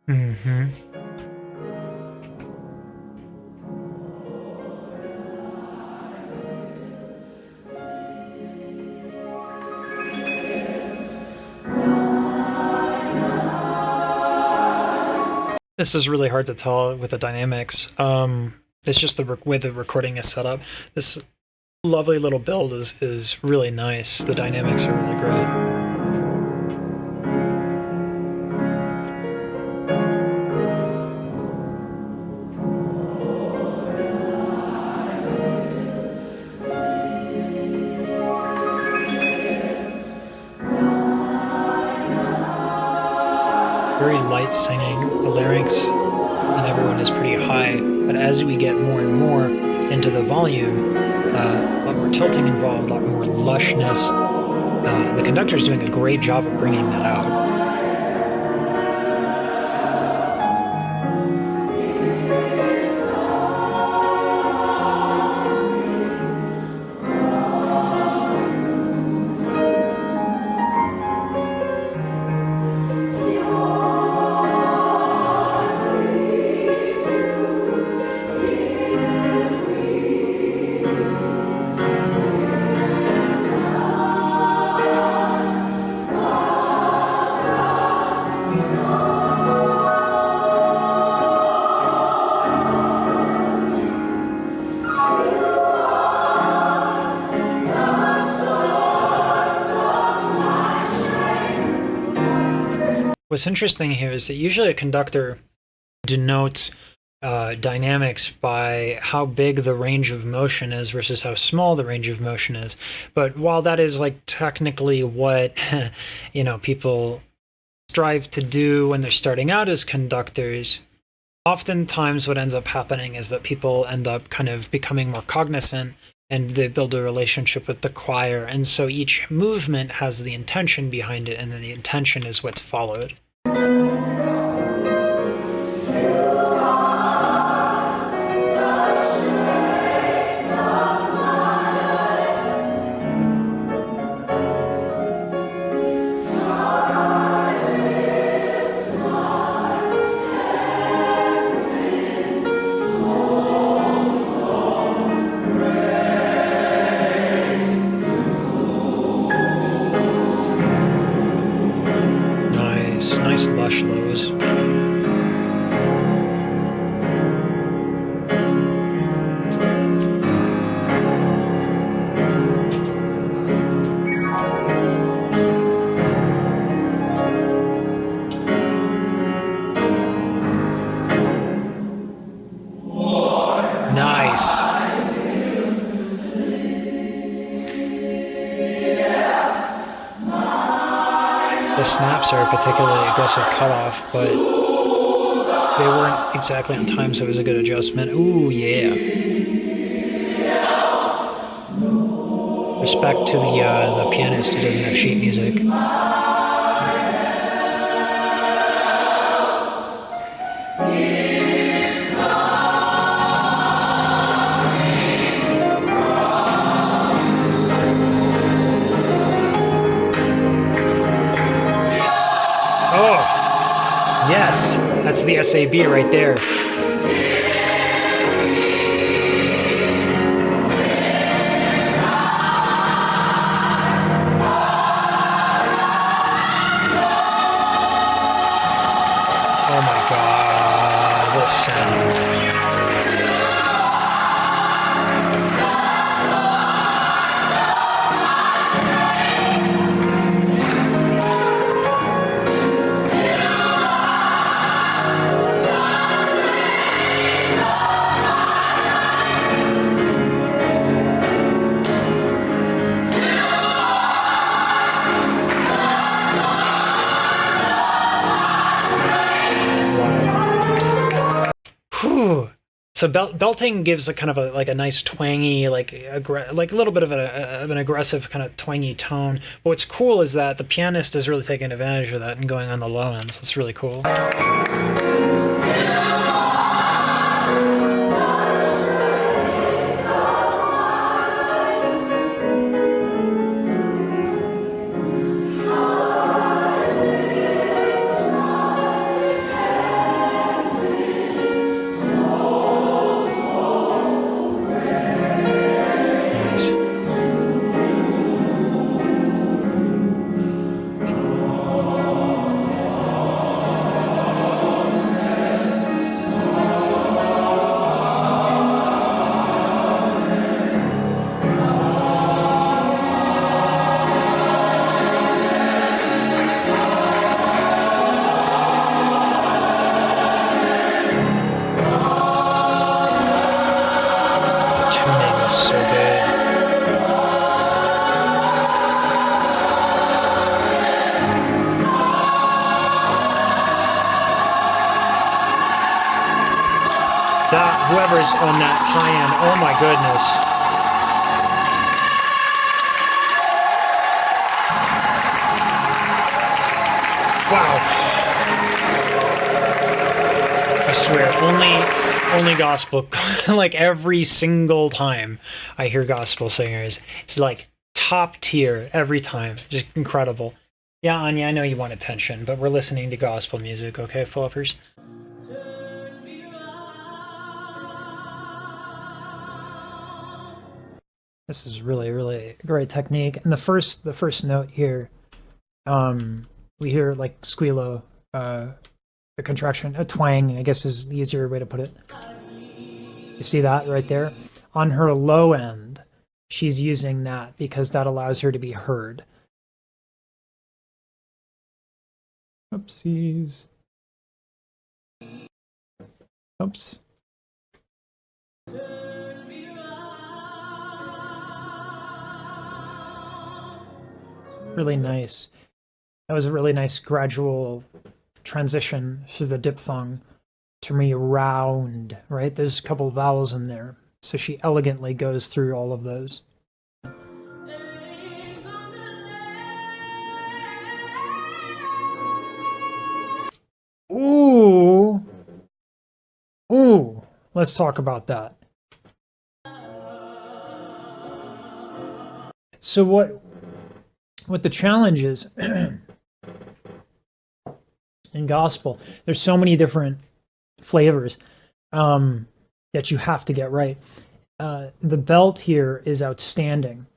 Mm-hmm. This is really hard to tell with the dynamics. It's just the way the recording is set up. This lovely little build is really nice. The dynamics are really great. Very light singing. The larynx and everyone is pretty high, but as we get more and more into the volume, a lot more tilting involved, a lot more lushness. The conductor's doing a great job of bringing that out. What's interesting here is that usually a conductor denotes dynamics by how big the range of motion is versus how small the range of motion is. But while that is like technically what people strive to do when they're starting out as conductors, oftentimes what ends up happening is that people end up kind of becoming more cognizant and they build a relationship with the choir. And so each movement has the intention behind it, and then the intention is what's followed. Nice lush lows. Nice. The snaps are a particularly aggressive cutoff, but they weren't exactly on time, so it was a good adjustment. Ooh, yeah. Respect to the pianist who doesn't have sheet music. Oh, yes, that's the SAB right there. Oh my God, what sound. So belting gives a kind of a nice twangy, like a little bit of an aggressive kind of twangy tone. But what's cool is that the pianist is really taking advantage of that and going on the low ends. It's really cool. whoever's on that high end, oh my goodness. Wow. I swear, only gospel, like every single time I hear gospel singers, like top tier every time, just incredible. Yeah, Anya, I know you want attention, but we're listening to gospel music, okay, fluffers? This is really, really great technique. And the first note here, we hear like squealo, the contraction, a twang, I guess is the easier way to put it. You see that right there? On her low end, she's using that because that allows her to be heard. Oopsies. Oops. Really nice. That was a really nice gradual transition through the diphthong to me round, right? There's a couple of vowels in there. So she elegantly goes through all of those. Ooh. Ooh. Let's talk about that. So what the challenge is in gospel, there's so many different flavors that you have to get right. The belt here is outstanding.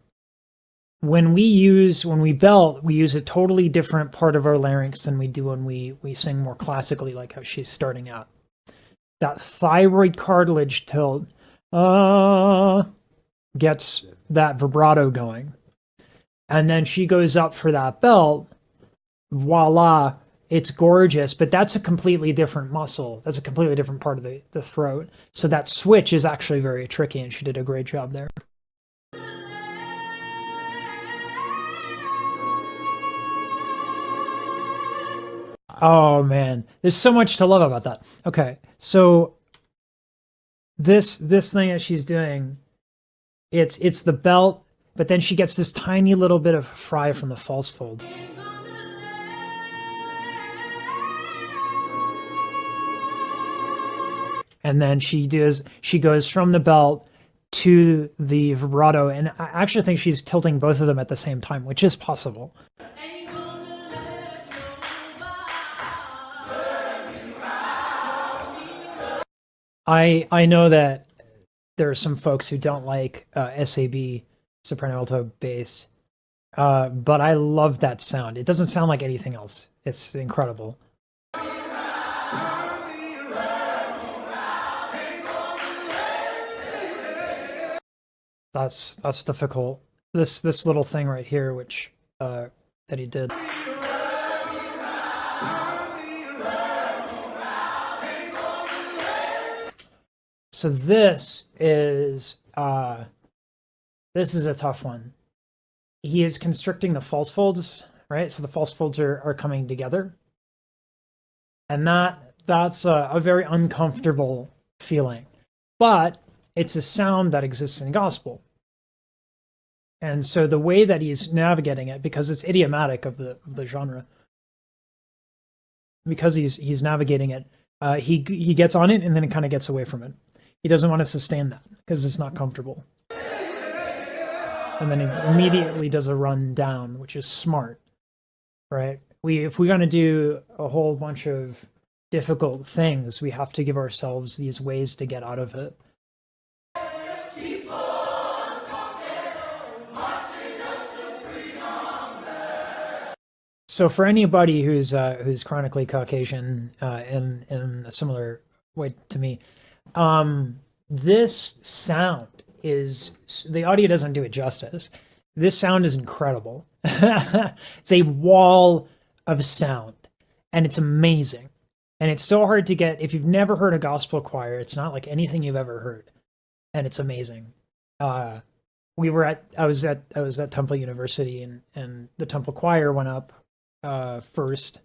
When we belt, we use a totally different part of our larynx than we do when we sing more classically, like how she's starting out. That thyroid cartilage tilt gets that vibrato going. And then she goes up for that belt, voila, it's gorgeous, but that's a completely different muscle. That's a completely different part of the throat. So that switch is actually very tricky, and she did a great job there. Oh man, there's so much to love about that. Okay, so this thing that she's doing, it's the belt, but then she gets this tiny little bit of fry from the false fold. And then she goes from the belt to the vibrato, and I actually think she's tilting both of them at the same time, which is possible. I know that there are some folks who don't like SAB, soprano alto bass, but I love that sound. It doesn't sound like anything else. It's incredible. That's difficult. This little thing right here, which that he did. So this is a tough one. He is constricting the false folds, right? So the false folds are coming together, and that's a very uncomfortable feeling. But it's a sound that exists in gospel. And so the way that he's navigating it, because it's idiomatic of the genre, because he's navigating it, he gets on it and then it kind of gets away from it. He doesn't want to sustain that because it's not comfortable. And then he immediately does a run down, which is smart, right? If we're going to do a whole bunch of difficult things, we have to give ourselves these ways to get out of it. So for anybody who's chronically Caucasian in a similar way to me, this sound is, the audio doesn't do it justice. This sound is incredible. It's a wall of sound, and it's amazing. And it's so hard to get. If you've never heard a gospel choir, it's not like anything you've ever heard, and it's amazing. I was at Temple University, and the Temple choir went up first,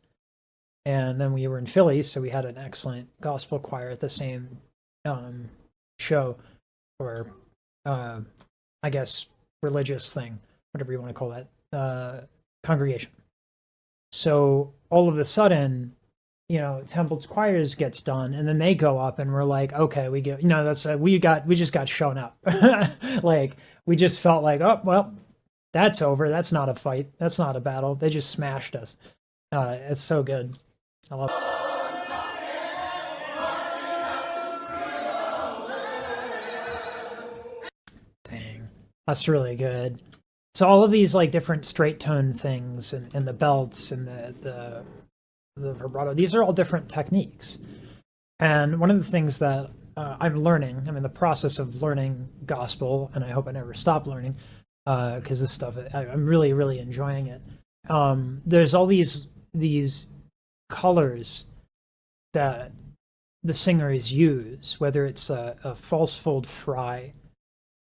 and then we were in Philly, so we had an excellent gospel choir at the same show, or I guess religious thing, whatever you want to call that, congregation. So all of a sudden, Temple Choirs gets done, and then they go up, and we're like, okay, we get, that's we just got shown up. Like, we just felt like, oh well, that's over. That's not a fight. That's not a battle. They just smashed us. It's so good. I love it. Dang, that's really good. So all of these like different straight tone things, and the belts and the vibrato, these are all different techniques. And one of the things that I'm in the process of learning gospel, and I hope I never stop learning, because this stuff, I'm really, really enjoying it. There's all these colors that the singers use, whether it's a false fold fry,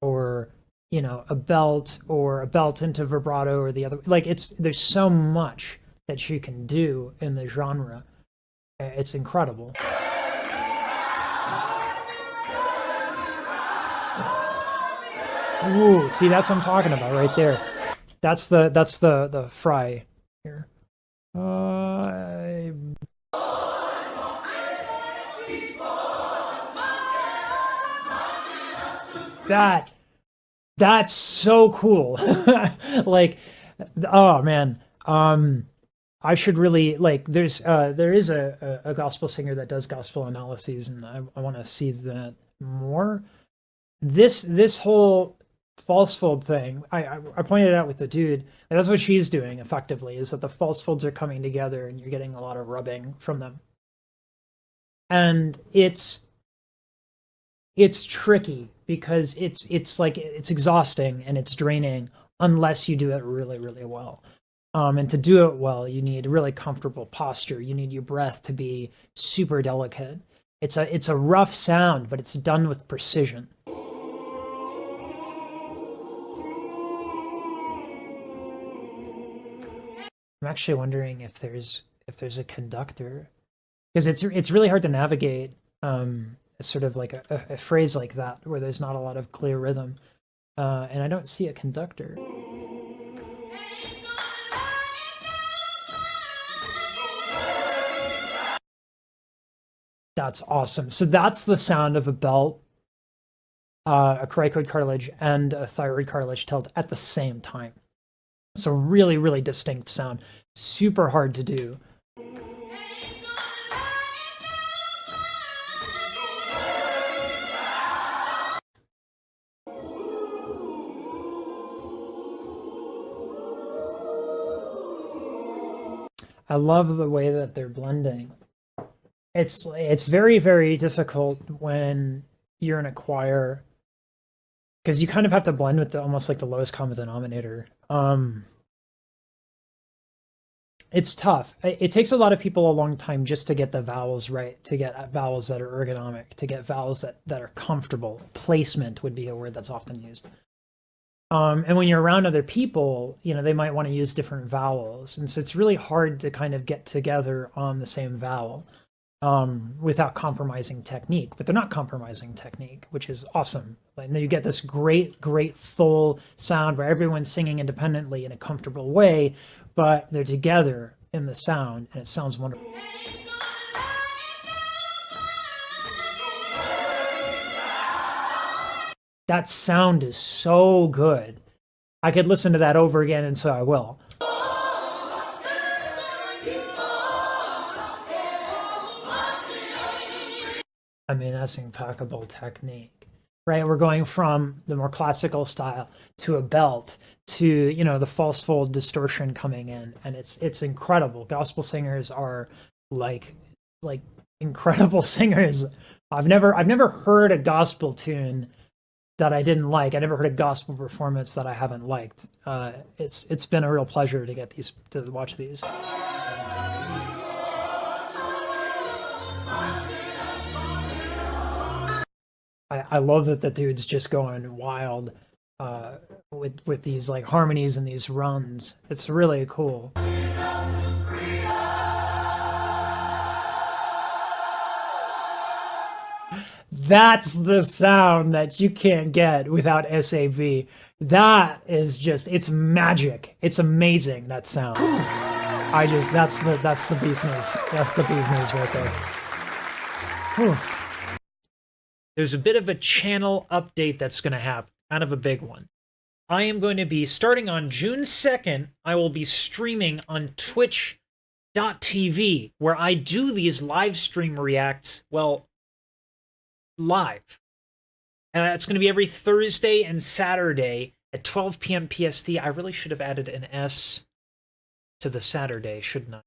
or a belt, or a belt into vibrato, or the other. Like, there's so much that you can do in the genre. It's incredible. Ooh, see, that's what I'm talking about right there. That's the fry here. That's so cool. Like, oh man. I should really, like, there is a gospel singer that does gospel analyses, and I want to see that more. This whole false fold thing, I pointed out with the dude, and that's what she's doing effectively, is that the false folds are coming together and you're getting a lot of rubbing from them. And it's tricky, because it's like, it's exhausting and it's draining unless you do it really, really well. And to do it well, you need really comfortable posture. You need your breath to be super delicate. It's a rough sound, but it's done with precision. I'm actually wondering if there's a conductor, because it's really hard to navigate sort of like a phrase like that where there's not a lot of clear rhythm, and I don't see a conductor. That's awesome. So that's the sound of a belt, a cricoid cartilage, and a thyroid cartilage tilt at the same time. So really, really distinct sound. Super hard to do. I love the way that they're blending. It's very, very difficult when you're in a choir, because you kind of have to blend with almost like the lowest common denominator. It's tough. It takes a lot of people a long time just to get the vowels right, to get vowels that are ergonomic, to get vowels that are comfortable. Placement would be a word that's often used. And when you're around other people, they might want to use different vowels. And so it's really hard to kind of get together on the same vowel without compromising technique. But they're not compromising technique, which is awesome. And then you get this great, great full sound where everyone's singing independently in a comfortable way, but they're together in the sound, and it sounds wonderful. That sound is so good. I could listen to that over again, and so I will. I mean, that's impeccable technique, right? We're going from the more classical style to a belt to, the false fold distortion coming in, and it's incredible. Gospel singers are like incredible singers. I've never heard a gospel tune that I didn't like. I never heard a gospel performance that I haven't liked. It's been a real pleasure to watch these. I love that the dude's just going wild with these like harmonies and these runs. It's really cool. That's the sound that you can't get without SAV. That is just, it's magic. It's amazing, that sound. That's the bee's knees. That's the bee's knees right there. Whew. There's a bit of a channel update that's going to happen, kind of a big one. I am going to be, starting on June 2nd, I will be streaming on twitch.tv, where I do these live stream reacts, well, live. It's going to be every Thursday and Saturday at 12 p.m. PST. I really should have added an S to the Saturday, shouldn't I?